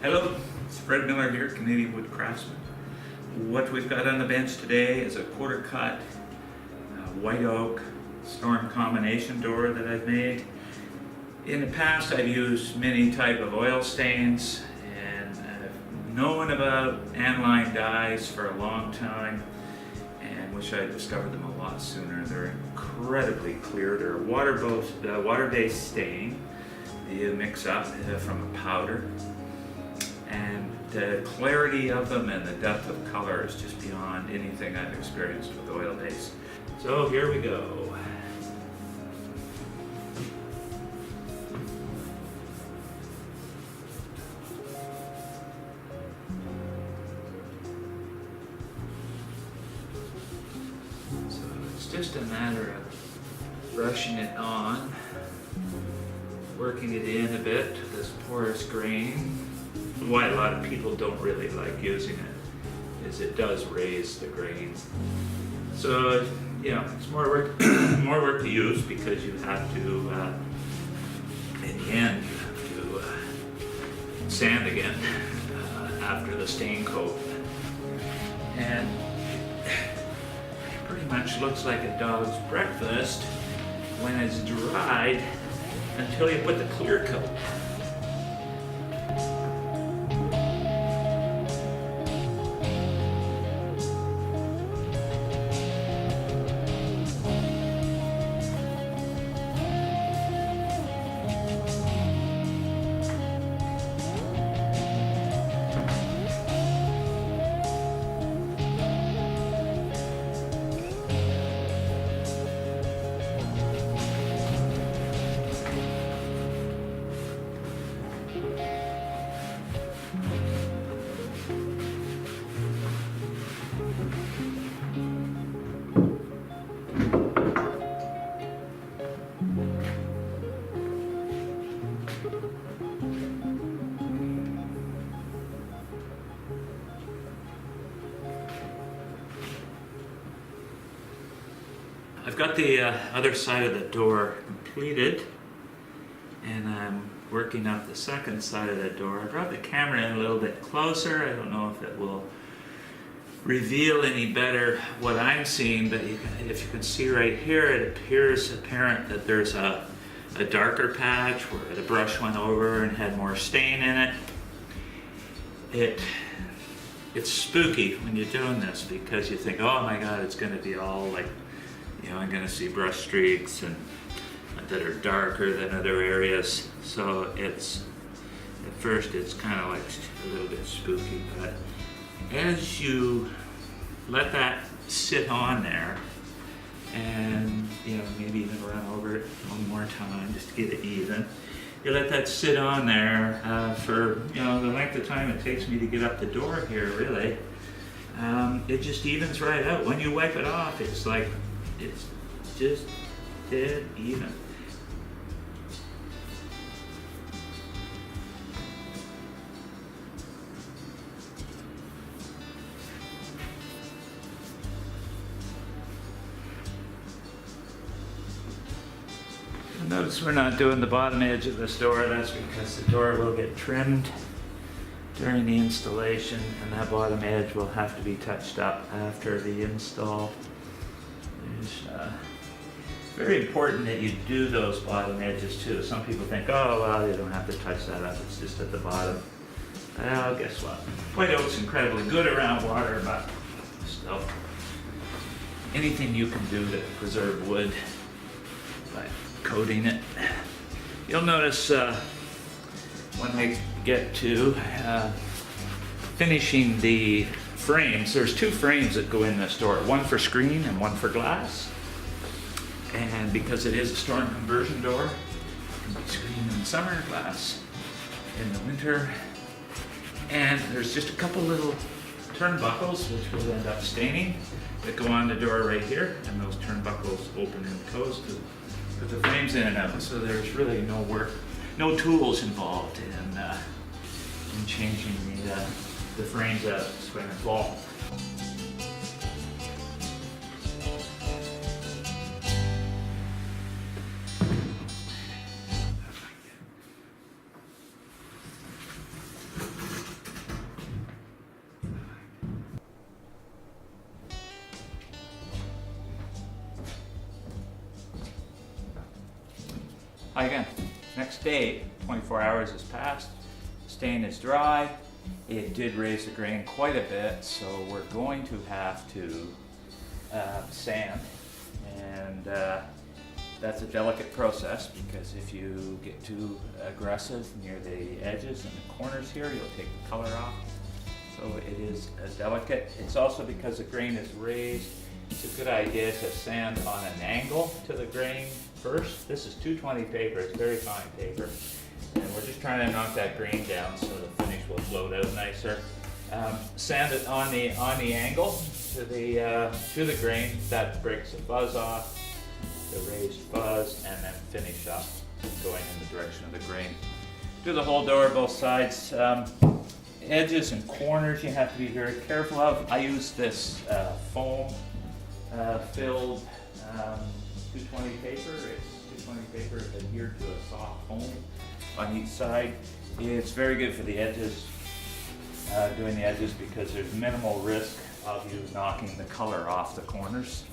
Hello, it's Fred Miller here, Canadian Wood Craftsman. What we've got on the bench today is a quarter cut white oak storm combination door that I've made. In the past I've used many type of oil stains, and I've known about Aniline Dyes for a long time and wish I had discovered them a lot sooner. They're incredibly clear. They're a water-based stain that you mix up from a powder. And the clarity of them and the depth of color is just beyond anything I've experienced with oil-based. So here we go. So it's just a matter of brushing it on, working it in a bit to this porous grain. Why a lot of people don't really like using it is it does raise the grain. So, you know, it's more work, more work to use because you have to, in the end, you have to sand again after the stain coat. And it pretty much looks like a dog's breakfast when it's dried until you put the clear coat. I've got the other side of the door completed, and I'm working up the second side of the door. I brought the camera in a little bit closer. I don't know if it will reveal any better what I'm seeing, but if you can see right here, it appears apparent that there's a darker patch where the brush went over and had more stain in it. It's spooky when you're doing this because you think, oh my god, it's going to be all like, you know, I'm going to see brush streaks and that are darker than other areas. So it's, at first it's kind of like a little bit spooky, but as you let that sit on there and, you know, maybe even run over it one more time just to get it even, you let that sit on there for, you know, the length of time it takes me to get up the door here, really. It just evens right out. When you wipe it off, it's like, it's just dead even. Notice we're not doing the bottom edge of this door. That's because the door will get trimmed during the installation, and that bottom edge will have to be touched up after the install. It's very important that you do those bottom edges too. Some people think, oh well, you don't have to touch that up, it's just at the bottom. Well, guess what? White oak's incredibly good around water, but still, anything you can do to preserve wood by coating it. You'll notice when I get to finishing the frames, there's two frames that go in this door, one for screen and one for glass. And because it is a storm conversion door, it can be screen in the summer, glass in the winter. And there's just a couple little turnbuckles, which will end up staining, that go on the door right here. And those turnbuckles open and close to put the frames in and out. So there's really no work, no tools involved in changing the frames out spring and fall. Hi again. Next day, 24 hours has passed. Stain is dry. It did raise the grain quite a bit, so we're going to have to sand, and that's a delicate process because if you get too aggressive near the edges and the corners here, you'll take the color off. So it is delicate. It's also because the grain is raised, it's a good idea to sand on an angle to the grain first. This is 220 paper, it's very fine paper. And we're just trying to knock that grain down so the finish will float out nicer. Sand it on the angle to the grain. That breaks the fuzz off, the raised fuzz, and then finish up going in the direction of the grain. Do the whole door, both sides. Edges and corners you have to be very careful of. I use this foam filled 220 paper. It's 220 paper adhered to a soft foam on each side. It's very good for the edges, doing the edges, because there's minimal risk of you knocking the color off the corners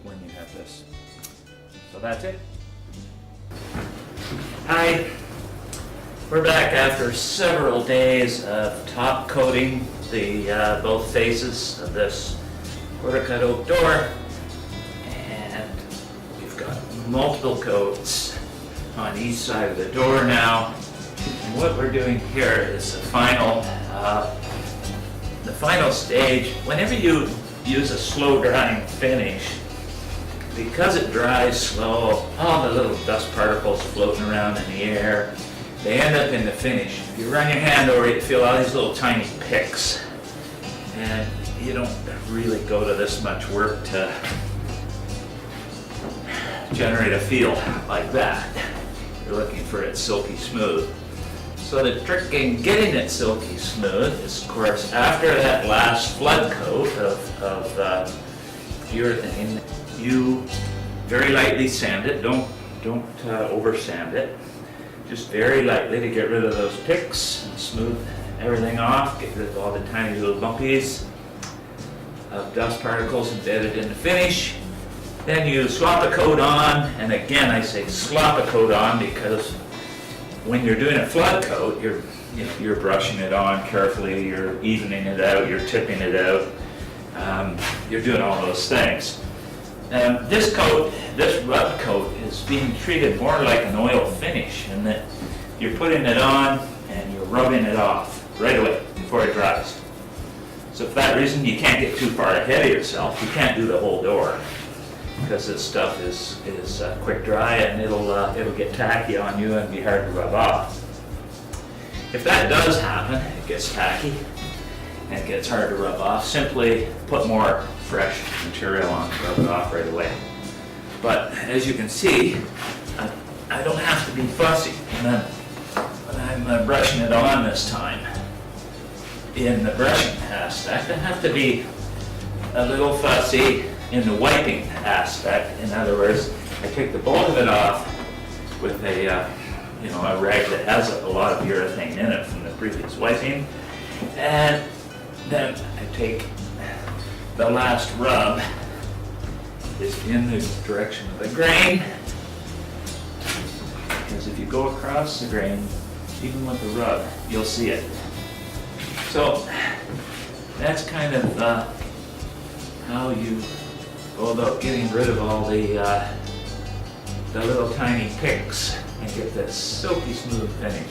when you have this. So that's it. Hi, we're back after several days of top coating the both faces of this quarter-cut oak door, and we've got multiple coats on each side of the door now. And what we're doing here is the final stage. Whenever you use a slow drying finish, because it dries slow, all the little dust particles floating around in the air, they end up in the finish. If you run your hand over it, you feel all these little tiny picks, and you don't really go to this much work to generate a feel like that. You're looking for it silky smooth. So the trick in getting it silky smooth is, of course, after that last flood coat of urethane, you very lightly sand it. Don't over sand it. Just very lightly to get rid of those picks and smooth everything off. Get rid of all the tiny little bumpies of dust particles embedded in the finish. Then you slop a coat on, and again I say slop a coat on because when you're doing a flood coat, you're brushing it on carefully, you're evening it out, you're tipping it out, you're doing all those things. This rub coat is being treated more like an oil finish in that you're putting it on and you're rubbing it off right away before it dries. So for that reason, you can't get too far ahead of yourself. You can't do the whole door because this stuff is quick dry, and it'll get tacky on you and be hard to rub off. If that does happen, it gets tacky and it gets hard to rub off, simply put more fresh material on and rub it off right away. But as you can see, I don't have to be fussy when I'm brushing it on this time. In the brushing aspect, I have to be a little fussy in the wiping aspect. In other words, I take the bulk of it off with a rag that has a lot of urethane in it from the previous wiping, and then I take the last rub is in the direction of the grain, because if you go across the grain, even with the rub, you'll see it. So that's kind of how you go about getting rid of all the little tiny picks and get this silky smooth finish.